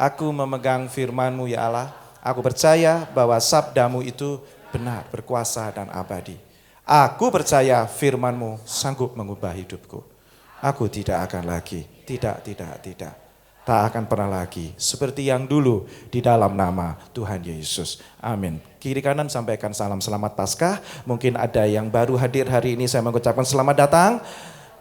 Aku memegang firman-Mu ya Allah. Aku percaya bahwa sabdamu itu benar, berkuasa dan abadi. Aku percaya firman-Mu sanggup mengubah hidupku. Aku tidak akan lagi, tidak. Tak akan pernah lagi seperti yang dulu di dalam nama Tuhan Yesus. Amin. Kiri kanan sampaikan salam selamat Paskah. Mungkin ada yang baru hadir hari ini, saya mengucapkan selamat datang.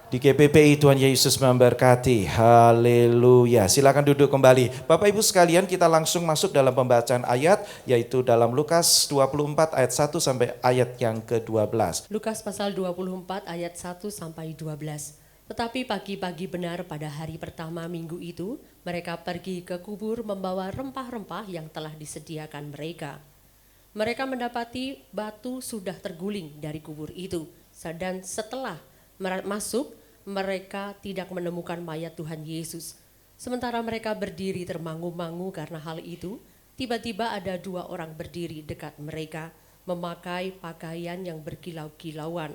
Di GPPI Tuhan Yesus memberkati. Haleluya. Silakan duduk kembali. Bapak Ibu sekalian, kita langsung masuk dalam pembacaan ayat, yaitu dalam Lukas 24 ayat 1 sampai ayat yang ke-12. Lukas pasal 24 ayat 1 sampai 12. Tetapi pagi-pagi benar pada hari pertama minggu itu, mereka pergi ke kubur membawa rempah-rempah yang telah disediakan mereka. Mereka mendapati batu sudah terguling dari kubur itu, dan setelah masuk, mereka tidak menemukan mayat Tuhan Yesus. Sementara mereka berdiri termangu-mangu karena hal itu, tiba-tiba ada 2 orang berdiri dekat mereka, memakai pakaian yang berkilau-kilauan.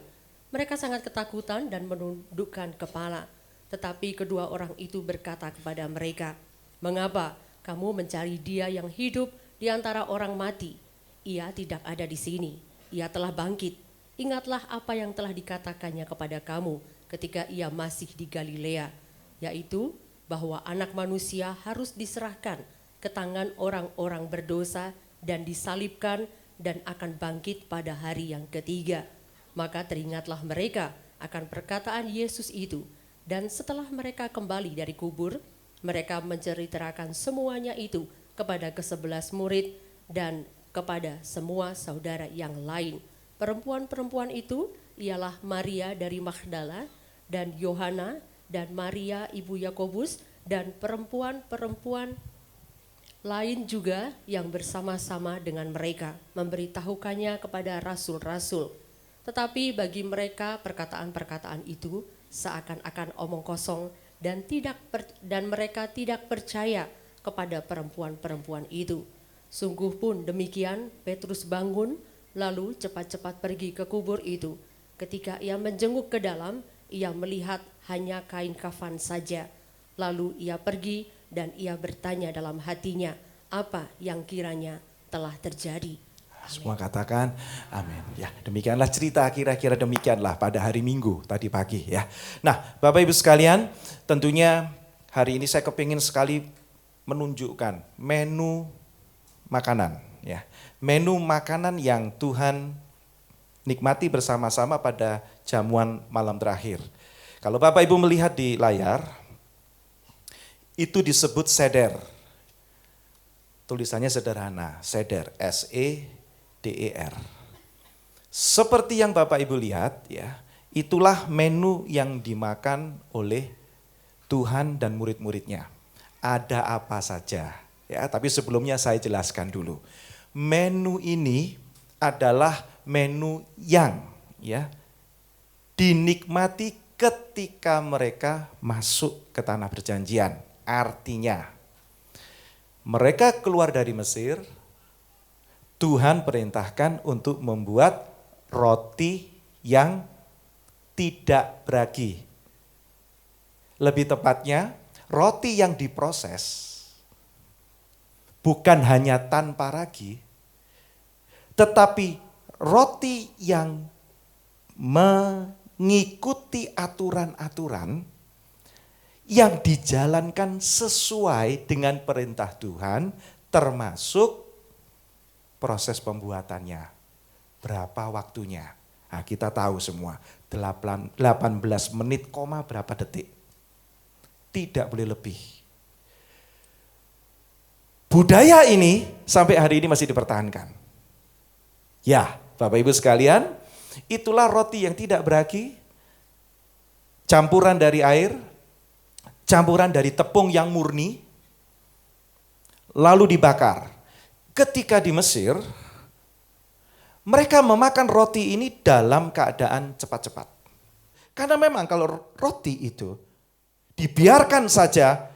Mereka sangat ketakutan dan menundukkan kepala. Tetapi kedua orang itu berkata kepada mereka, "Mengapa kamu mencari Dia yang hidup di antara orang mati? Ia tidak ada di sini, Ia telah bangkit. Ingatlah apa yang telah dikatakannya kepada kamu ketika Ia masih di Galilea, yaitu bahwa Anak Manusia harus diserahkan ke tangan orang-orang berdosa dan disalibkan dan akan bangkit pada hari yang ketiga." Maka teringatlah mereka akan perkataan Yesus itu, dan setelah mereka kembali dari kubur, mereka menceritakan semuanya itu kepada ke-11 murid dan kepada semua saudara yang lain. Perempuan-perempuan itu ialah Maria dari Magdala dan Yohana dan Maria ibu Yakobus dan perempuan-perempuan lain juga yang bersama-sama dengan mereka memberitahukannya kepada rasul-rasul. Tetapi bagi mereka perkataan-perkataan itu seakan-akan omong kosong dan mereka tidak percaya kepada perempuan-perempuan itu. Sungguh pun demikian, Petrus bangun lalu cepat-cepat pergi ke kubur itu. Ketika ia menjenguk ke dalam, ia melihat hanya kain kafan saja. Lalu ia pergi dan ia bertanya dalam hatinya, apa yang kiranya telah terjadi. Semua katakan amin. Ya, demikianlah cerita, kira-kira demikianlah pada hari Minggu tadi pagi ya. Nah, Bapak Ibu sekalian, tentunya hari ini saya kepingin sekali menunjukkan menu makanan ya. Menu makanan yang Tuhan nikmati bersama-sama pada jamuan malam terakhir. Kalau Bapak Ibu melihat di layar, itu disebut seder. Tulisannya sederhana, seder, SEDER. Seperti yang Bapak Ibu lihat ya, itulah menu yang dimakan oleh Tuhan dan murid-muridnya. Ada apa saja ya, tapi sebelumnya saya jelaskan dulu. Menu ini adalah menu yang ya dinikmati ketika mereka masuk ke tanah perjanjian. Artinya mereka keluar dari Mesir, Tuhan perintahkan untuk membuat roti yang tidak beragi. Lebih tepatnya, roti yang diproses bukan hanya tanpa ragi, tetapi roti yang mengikuti aturan-aturan yang dijalankan sesuai dengan perintah Tuhan, termasuk proses pembuatannya. Berapa waktunya? Nah, kita tahu semua, 18 menit, berapa detik. Tidak boleh lebih. Budaya ini sampai hari ini masih dipertahankan. Ya, Bapak Ibu sekalian, itulah roti yang tidak beragi, campuran dari air, campuran dari tepung yang murni, lalu dibakar. Ketika di Mesir, mereka memakan roti ini dalam keadaan cepat-cepat. Karena memang kalau roti itu dibiarkan saja,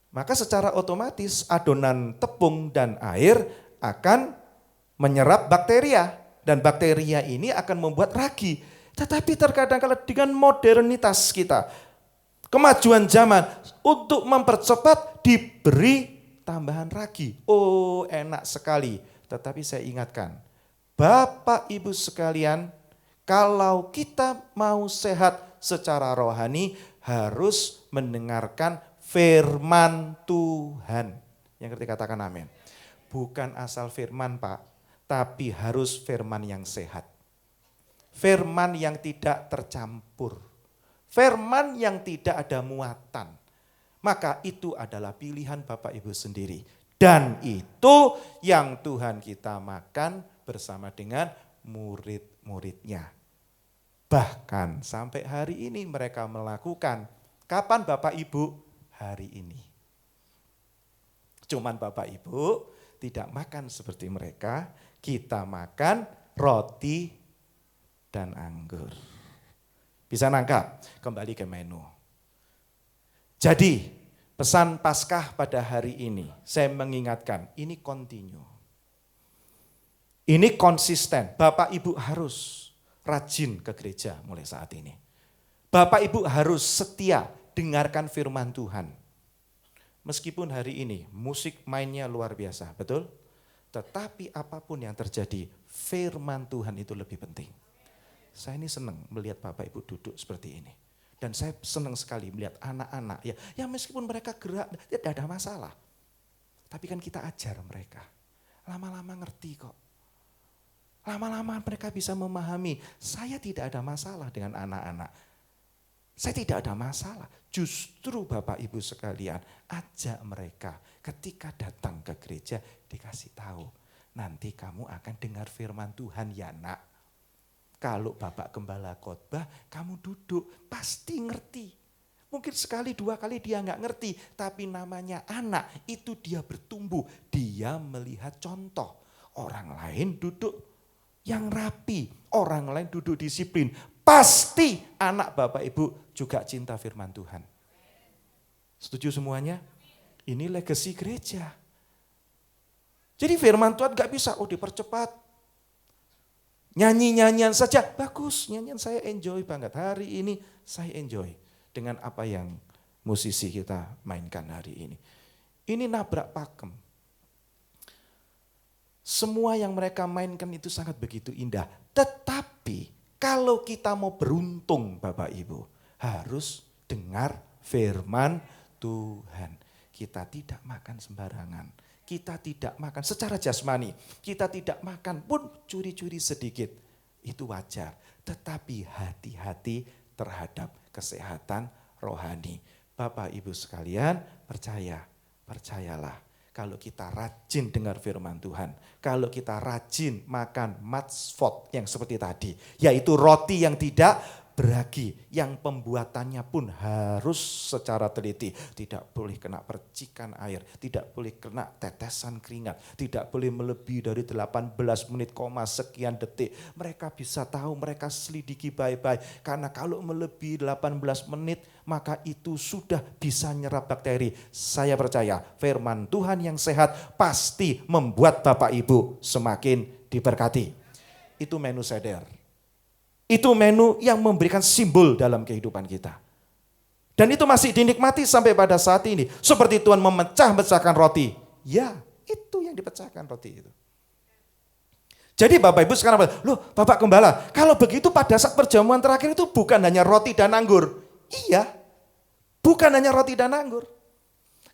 maka secara otomatis adonan tepung dan air akan menyerap bakteria. Dan bakteria ini akan membuat ragi. Tetapi terkadang kalau dengan modernitas kita, kemajuan zaman untuk mempercepat diberi tambahan ragi. Oh, enak sekali. Tetapi saya ingatkan, Bapak Ibu sekalian, kalau kita mau sehat secara rohani, harus mendengarkan firman Tuhan. Yang ngerti katakan amin. Bukan asal firman, Pak, tapi harus firman yang sehat. Firman yang tidak tercampur. Firman yang tidak ada muatan. Maka itu adalah pilihan Bapak Ibu sendiri. Dan itu yang Tuhan kita makan bersama dengan murid-muridnya. Bahkan sampai hari ini mereka melakukan. Kapan Bapak Ibu? Hari ini. Cuman Bapak Ibu tidak makan seperti mereka. Kita makan roti dan anggur. Bisa nangkap? Kembali ke menu. Jadi pesan Paskah pada hari ini, saya mengingatkan, ini continue. Ini konsisten, Bapak Ibu harus rajin ke gereja mulai saat ini. Bapak Ibu harus setia dengarkan firman Tuhan. Meskipun hari ini musik mainnya luar biasa, betul? Tetapi apapun yang terjadi, firman Tuhan itu lebih penting. Saya ini senang melihat Bapak Ibu duduk seperti ini. Dan saya senang sekali melihat anak-anak ya meskipun mereka gerak tidak ada masalah. Tapi kan kita ajar mereka. Lama-lama ngerti kok. Lama-lama mereka bisa memahami, saya tidak ada masalah dengan anak-anak. Saya tidak ada masalah. Justru Bapak Ibu sekalian, ajak mereka ketika datang ke gereja dikasih tahu. Nanti kamu akan dengar firman Tuhan ya nak. Kalau Bapak Gembala khotbah, kamu duduk, pasti ngerti. Mungkin sekali dua kali dia nggak ngerti, tapi namanya anak, itu dia bertumbuh. Dia melihat contoh. Orang lain duduk yang rapi, orang lain duduk disiplin. Pasti anak Bapak Ibu juga cinta firman Tuhan. Setuju semuanya? Ini legasi gereja. Jadi firman Tuhan nggak bisa, dipercepat. Nyanyi-nyanyian saja, bagus, nyanyian saya enjoy banget. Hari ini saya enjoy dengan apa yang musisi kita mainkan hari ini. Ini nabrak pakem. Semua yang mereka mainkan itu sangat begitu indah. Tetapi kalau kita mau beruntung Bapak Ibu, harus dengar firman Tuhan. Kita tidak makan sembarangan. Kita tidak makan secara jasmani, kita tidak makan pun curi-curi sedikit, itu wajar. Tetapi hati-hati terhadap kesehatan rohani. Bapak Ibu sekalian, percayalah. Kalau kita rajin dengar firman Tuhan, kalau kita rajin makan matzvot yang seperti tadi, yaitu roti yang tidak beragi, yang pembuatannya pun harus secara teliti. Tidak boleh kena percikan air, tidak boleh kena tetesan keringat, tidak boleh melebihi dari 18 menit, sekian detik. Mereka bisa tahu, mereka selidiki baik-baik. Karena kalau melebihi 18 menit, maka itu sudah bisa nyerap bakteri. Saya percaya firman Tuhan yang sehat pasti membuat Bapak Ibu semakin diberkati. Itu menu seder. Itu menu yang memberikan simbol dalam kehidupan kita. Dan itu masih dinikmati sampai pada saat ini. Seperti Tuhan memecah-mecahkan roti. Ya, itu yang dipecahkan roti itu. Jadi Bapak Ibu sekarang, loh Bapak Gembala, kalau begitu pada saat perjamuan terakhir itu bukan hanya roti dan anggur. Iya, bukan hanya roti dan anggur.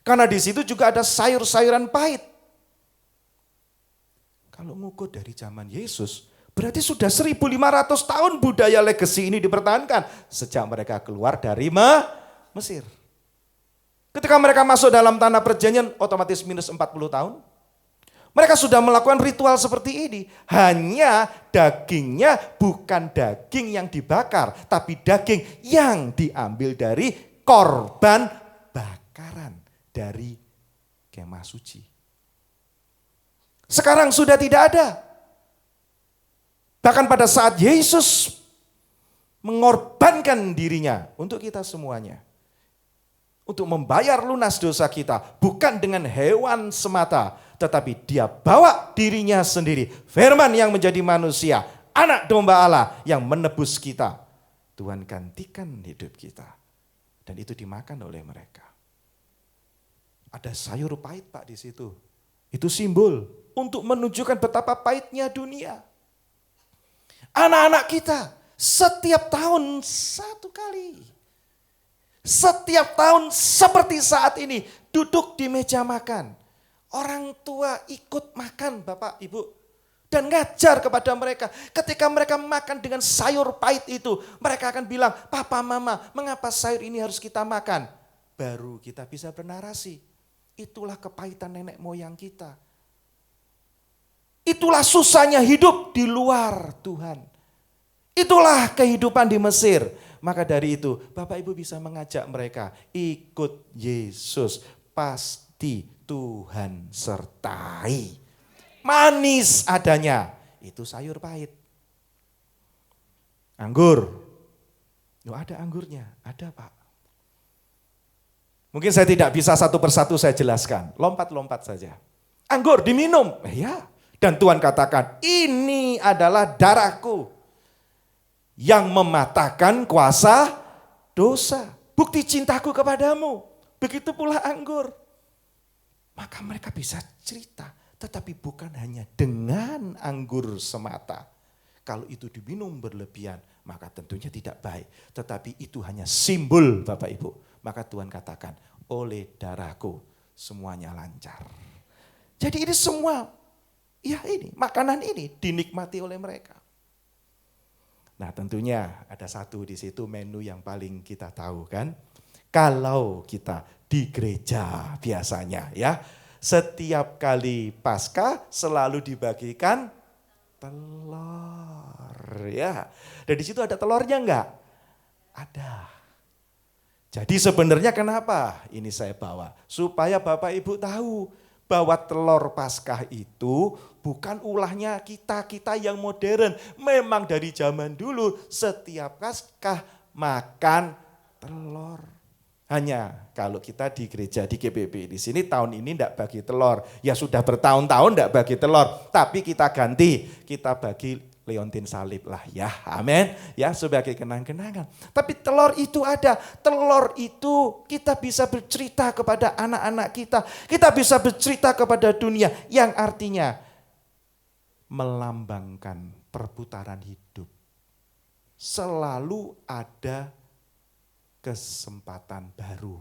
Karena di situ juga ada sayur-sayuran pahit. Kalau ngukur dari zaman Yesus, berarti sudah 1.500 tahun budaya legasi ini dipertahankan sejak mereka keluar dari Mesir. Ketika mereka masuk dalam tanah perjanjian, otomatis minus 40 tahun. Mereka sudah melakukan ritual seperti ini. Hanya dagingnya bukan daging yang dibakar, tapi daging yang diambil dari korban bakaran dari kemah suci. Sekarang sudah tidak ada. Bahkan pada saat Yesus mengorbankan dirinya untuk kita semuanya. Untuk membayar lunas dosa kita. Bukan dengan hewan semata. Tetapi dia bawa dirinya sendiri. Firman yang menjadi manusia. Anak domba Allah yang menebus kita. Tuhan gantikan hidup kita. Dan itu dimakan oleh mereka. Ada sayur pahit Pak di situ. Itu simbol untuk menunjukkan betapa pahitnya dunia. Anak-anak kita setiap tahun satu kali. Setiap tahun seperti saat ini duduk di meja makan. Orang tua ikut makan Bapak Ibu. Dan ngajar kepada mereka. Ketika mereka makan dengan sayur pahit itu. Mereka akan bilang, Papa Mama mengapa sayur ini harus kita makan? Baru kita bisa bernarasi. Itulah kepahitan nenek moyang kita. Itulah susahnya hidup di luar Tuhan. Itulah kehidupan di Mesir. Maka dari itu Bapak Ibu bisa mengajak mereka ikut Yesus. Pasti Tuhan sertai. Manis adanya. Itu sayur pahit. Anggur. Loh, ada anggurnya. Ada Pak. Mungkin saya tidak bisa satu persatu saya jelaskan. Lompat-lompat saja. Anggur diminum. Ya. Dan Tuhan katakan, ini adalah darahku yang mematahkan kuasa dosa. Bukti cintaku kepadamu. Begitu pula anggur. Maka mereka bisa cerita. Tetapi bukan hanya dengan anggur semata. Kalau itu diminum berlebihan, maka tentunya tidak baik. Tetapi itu hanya simbol Bapak Ibu. Maka Tuhan katakan, oleh darahku semuanya lancar. Jadi ini semua, ya ini, makanan ini dinikmati oleh mereka. Nah tentunya ada satu di situ menu yang paling kita tahu kan. Kalau kita di gereja biasanya ya, setiap kali Paskah selalu dibagikan telur ya. Dan di situ ada telurnya enggak? Ada. Jadi sebenarnya kenapa ini saya bawa? Supaya Bapak Ibu tahu bahwa telur Paskah itu bukan ulahnya kita yang modern. Memang dari zaman dulu setiap Paskah makan telur. Hanya kalau kita di gereja di GBB di sini tahun ini enggak bagi telur. Ya sudah bertahun-tahun enggak bagi telur, tapi kita ganti, kita bagi leontin salib lah ya. Amin. Ya sebagai kenang-kenangan. Tapi telur itu ada. Telur itu kita bisa bercerita kepada anak-anak kita. Kita bisa bercerita kepada dunia yang artinya melambangkan perputaran hidup. Selalu ada kesempatan baru.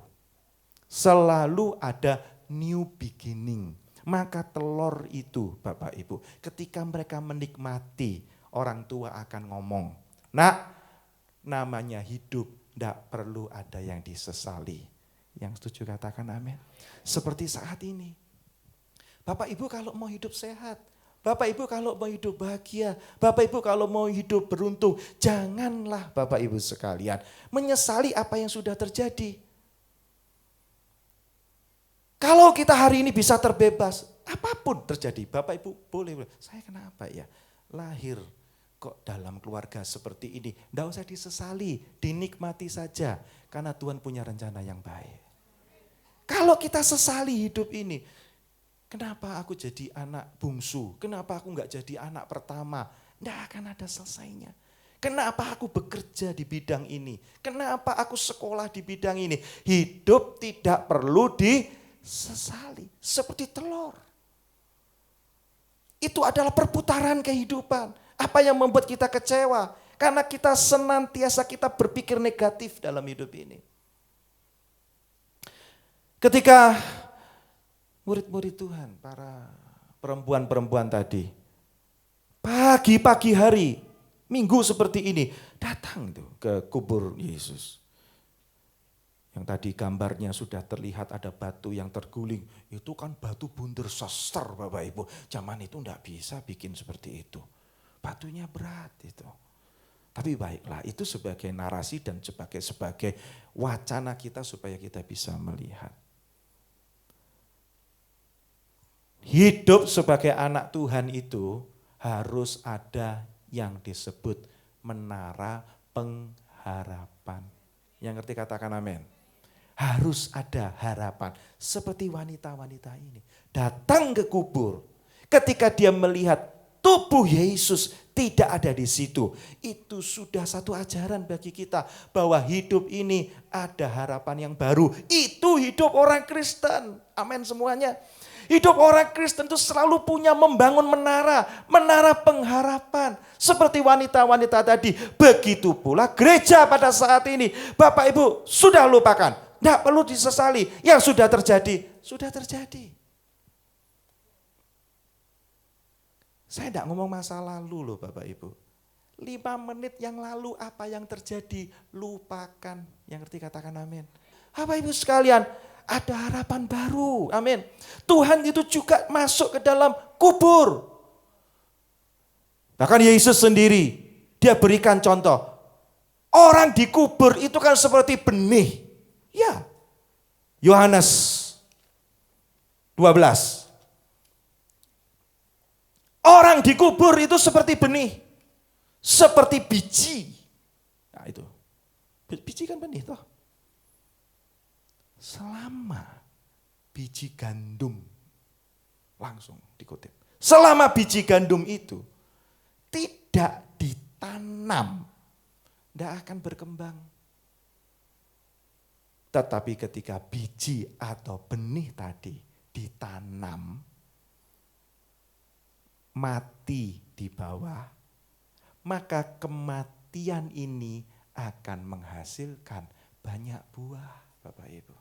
Selalu ada new beginning. Maka telur itu Bapak Ibu, ketika mereka menikmati, orang tua akan ngomong, nak, namanya hidup, tidak perlu ada yang disesali. Yang setuju katakan amin. Seperti saat ini. Bapak Ibu kalau mau hidup sehat, Bapak Ibu kalau mau hidup bahagia, Bapak Ibu kalau mau hidup beruntung, janganlah Bapak Ibu sekalian menyesali apa yang sudah terjadi. Kalau kita hari ini bisa terbebas, apapun terjadi, Bapak Ibu boleh, saya kenapa ya lahir kok dalam keluarga seperti ini, tidak usah disesali, dinikmati saja, karena Tuhan punya rencana yang baik. Kalau kita sesali hidup ini, kenapa aku jadi anak bungsu? Kenapa aku enggak jadi anak pertama? Tidak akan ada selesainya. Kenapa aku bekerja di bidang ini? Kenapa aku sekolah di bidang ini? Hidup tidak perlu disesali. Seperti telur. Itu adalah perputaran kehidupan. Apa yang membuat kita kecewa? Karena kita senantiasa kita berpikir negatif dalam hidup ini. Ketika murid-murid Tuhan, para perempuan-perempuan tadi, pagi-pagi hari, minggu seperti ini, datang tuh ke kubur Yesus. Yang tadi gambarnya sudah terlihat ada batu yang terguling, itu kan batu bundar sester Bapak Ibu. Zaman itu enggak bisa bikin seperti itu. Batunya berat itu. Tapi baiklah, itu sebagai narasi dan sebagai wacana kita supaya kita bisa melihat. Hidup sebagai anak Tuhan itu harus ada yang disebut menara pengharapan. Yang ngerti katakan amin. Harus ada harapan. Seperti wanita-wanita ini. Datang ke kubur. Ketika dia melihat tubuh Yesus tidak ada di situ. Itu sudah satu ajaran bagi kita bahwa hidup ini ada harapan yang baru. Itu hidup orang Kristen. Amin semuanya. Hidup orang Kristen itu selalu punya membangun menara pengharapan. Seperti wanita-wanita tadi, begitu pula gereja pada saat ini. Bapak Ibu sudah lupakan, tidak perlu disesali. Yang sudah terjadi, sudah terjadi. Saya tidak ngomong masa lalu loh Bapak Ibu. 5 menit yang lalu apa yang terjadi, lupakan. Yang ngerti katakan amin. Bapak Ibu sekalian, ada harapan baru, amin. Tuhan itu juga masuk ke dalam kubur. Bahkan Yesus sendiri, dia berikan contoh. Orang dikubur itu kan seperti benih. Ya, Yohanes 12. Orang dikubur itu seperti benih. Seperti biji. Nah itu, biji kan benih toh. Selama biji gandum, langsung dikutip. Selama biji gandum itu tidak ditanam, tidak akan berkembang. Tetapi ketika biji atau benih tadi ditanam, mati di bawah, maka kematian ini akan menghasilkan banyak buah, Bapak Ibu.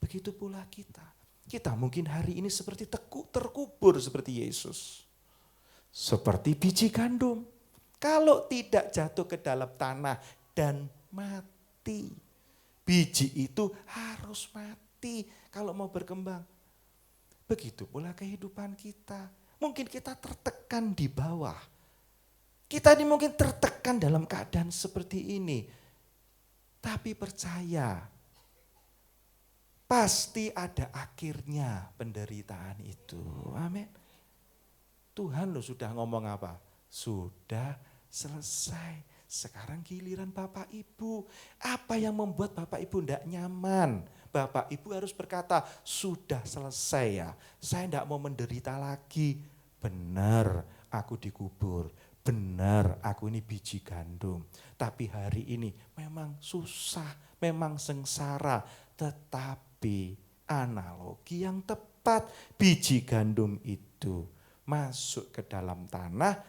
Begitu pula kita. Kita mungkin hari ini seperti terkubur seperti Yesus. Seperti biji gandum. Kalau tidak jatuh ke dalam tanah dan mati. Biji itu harus mati kalau mau berkembang. Begitu pula kehidupan kita. Mungkin kita tertekan di bawah. Kita ini mungkin tertekan dalam keadaan seperti ini. Tapi percaya, pasti ada akhirnya penderitaan itu. Amin. Tuhan lo sudah ngomong apa? Sudah selesai. Sekarang giliran Bapak Ibu. Apa yang membuat Bapak Ibu tidak nyaman? Bapak Ibu harus berkata, sudah selesai ya. Saya tidak mau menderita lagi. Benar, aku dikubur. Benar, aku ini biji gandum. Tapi hari ini memang susah, memang sengsara. Tetapi analogi yang tepat, biji gandum itu masuk ke dalam tanah,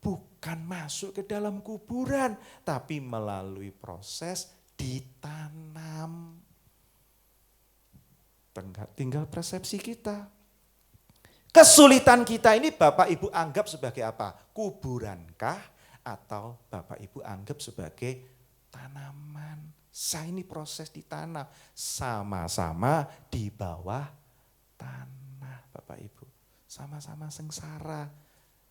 bukan masuk ke dalam kuburan, tapi melalui proses ditanam. Tinggal persepsi kita. Kesulitan kita ini Bapak Ibu anggap sebagai apa? Kuburankah? Atau Bapak Ibu anggap sebagai tanaman? Saya ini proses ditanam. Sama-sama di bawah tanah Bapak Ibu. Sama-sama sengsara.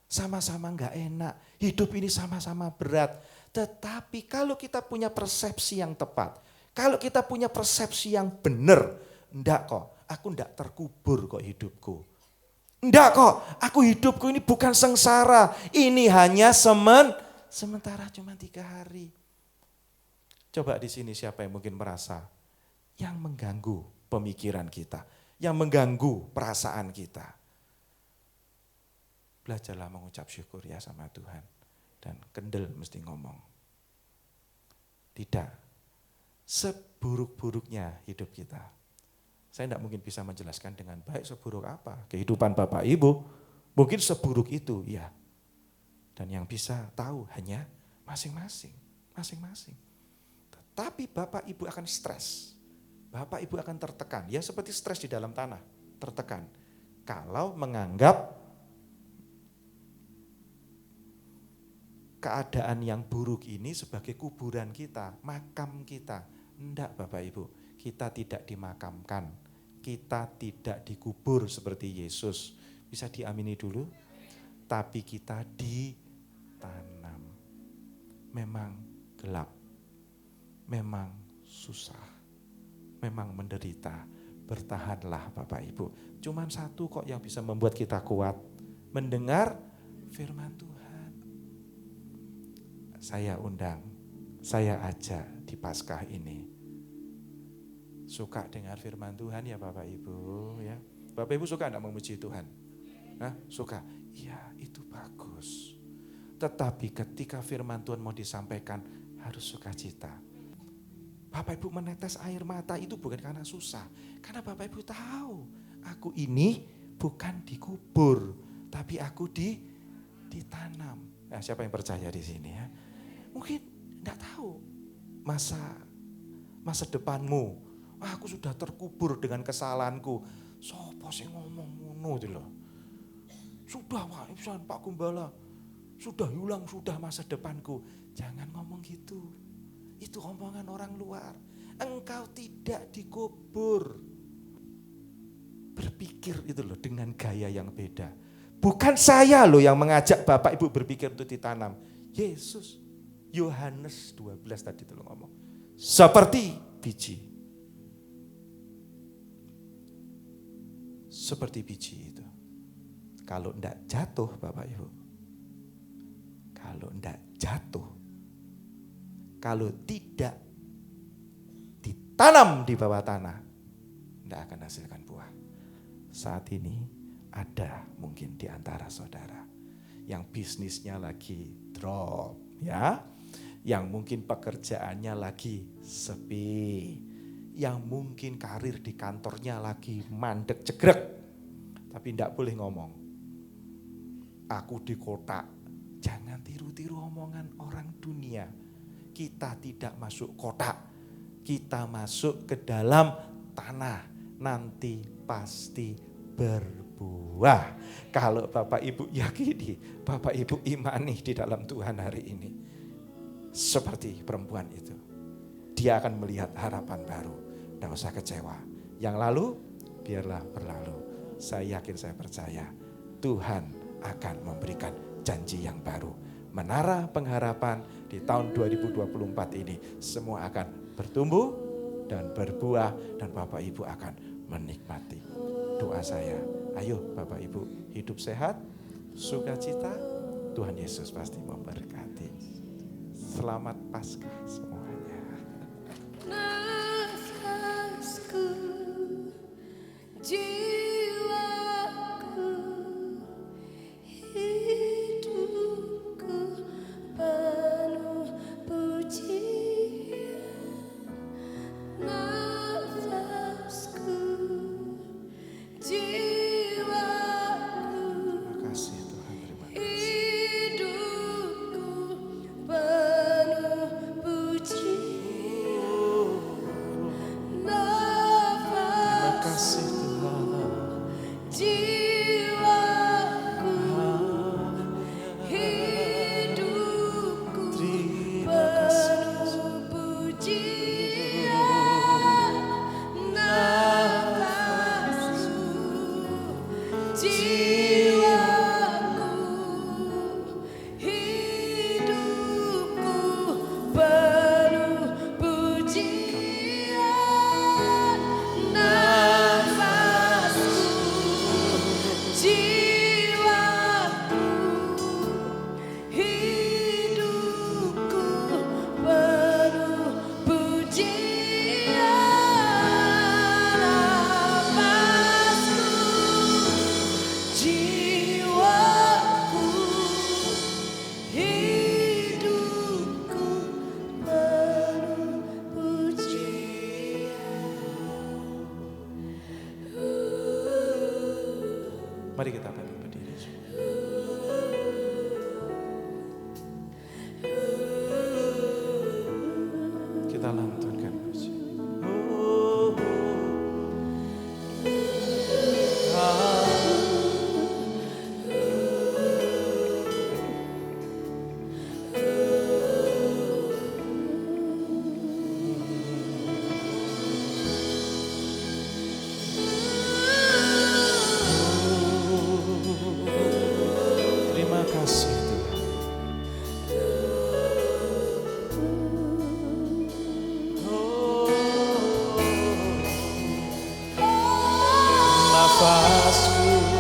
Sama-sama enggak enak. Hidup ini sama-sama berat. Tetapi kalau kita punya persepsi yang tepat. Kalau kita punya persepsi yang benar. Enggak kok, aku enggak terkubur kok hidupku. Enggak kok, aku hidupku ini bukan sengsara. Ini hanya sementara cuma 3 hari. Coba di sini siapa yang mungkin merasa yang mengganggu pemikiran kita, yang mengganggu perasaan kita. Belajarlah mengucap syukur ya sama Tuhan. Dan kendel mesti ngomong. Tidak seburuk-buruknya hidup kita. Saya tidak mungkin bisa menjelaskan dengan baik seburuk apa. Kehidupan Bapak Ibu mungkin seburuk itu, ya. Dan yang bisa tahu hanya masing-masing. Tetapi Bapak Ibu akan stres. Bapak Ibu akan tertekan. Ya seperti stres di dalam tanah, tertekan. Kalau menganggap keadaan yang buruk ini sebagai kuburan kita, makam kita. Enggak Bapak Ibu, kita tidak dimakamkan. Kita tidak dikubur seperti Yesus. Bisa diamini dulu? Tapi kita ditanam. Memang gelap. Memang susah. Memang menderita. Bertahanlah Bapak Ibu. Cuman satu kok yang bisa membuat kita kuat. Mendengar firman Tuhan. Saya undang, saya ajak di Paskah ini. Suka dengar firman Tuhan ya Bapak Ibu ya. Bapak Ibu suka enggak memuji Tuhan? Hah? Suka? Iya, itu bagus. Tetapi ketika firman Tuhan mau disampaikan, harus sukacita. Bapak Ibu menetes air mata itu bukan karena susah. Karena Bapak Ibu tahu, aku ini bukan dikubur, tapi aku ditanam. Nah, siapa yang percaya di sini ya? Mungkin enggak tahu masa depanmu. Aku sudah terkubur dengan kesalahanku. Sopo sing ngomong ngono itu loh. Sudah Pak Gembala, sudah hilang sudah masa depanku. Jangan ngomong gitu. Itu omongan orang luar. Engkau tidak dikubur. Berpikir itu loh dengan gaya yang beda. Bukan saya loh yang mengajak Bapak Ibu berpikir untuk ditanam. Yesus, Yohanes 12 tadi itu loh ngomong. Seperti biji. Seperti biji itu. Kalau enggak jatuh Bapak Ibu. Kalau enggak jatuh. Kalau tidak ditanam di bawah tanah. Enggak akan hasilkan buah. Saat ini ada mungkin di antara saudara. Yang bisnisnya lagi drop. Ya. Yang mungkin pekerjaannya lagi sepi. Yang mungkin karir di kantornya lagi mandek jegrek. Tapi tidak boleh ngomong. Aku di kota. Jangan tiru-tiru omongan orang dunia. Kita tidak masuk kota. Kita masuk ke dalam tanah. Nanti pasti berbuah. Kalau Bapak Ibu yakini, Bapak Ibu imani di dalam Tuhan hari ini. Seperti perempuan itu. Dia akan melihat harapan baru. Tidak usah kecewa. Yang lalu, biarlah berlalu. Saya yakin, saya percaya Tuhan akan memberikan janji yang baru. Menara pengharapan di tahun 2024 ini semua akan bertumbuh dan berbuah dan Bapak Ibu akan menikmati. Doa saya, ayo Bapak Ibu hidup sehat, sukacita, Tuhan Yesus pasti memberkati. Selamat Paskah semuanya. Nafasku, jiwaku, hidupku penuh pujian. Nafasku, jiwaku, Terima kasih Tuhan, terima kasih. hidupku penuh pujian. Terima Nafas kasih Tuhan. jiwaku, hidupku Terima kasih. penuh pujian. Nafasku, jiwaku, hidupku penuh pujian. Nafasku, jiwaku, hidupku penuh pujian. Nafasku, jiwaku, hidupku penuh pujian. Mari kita berdiri. Kita lantunkan puji. Terima kasih Tuhan. Nafasku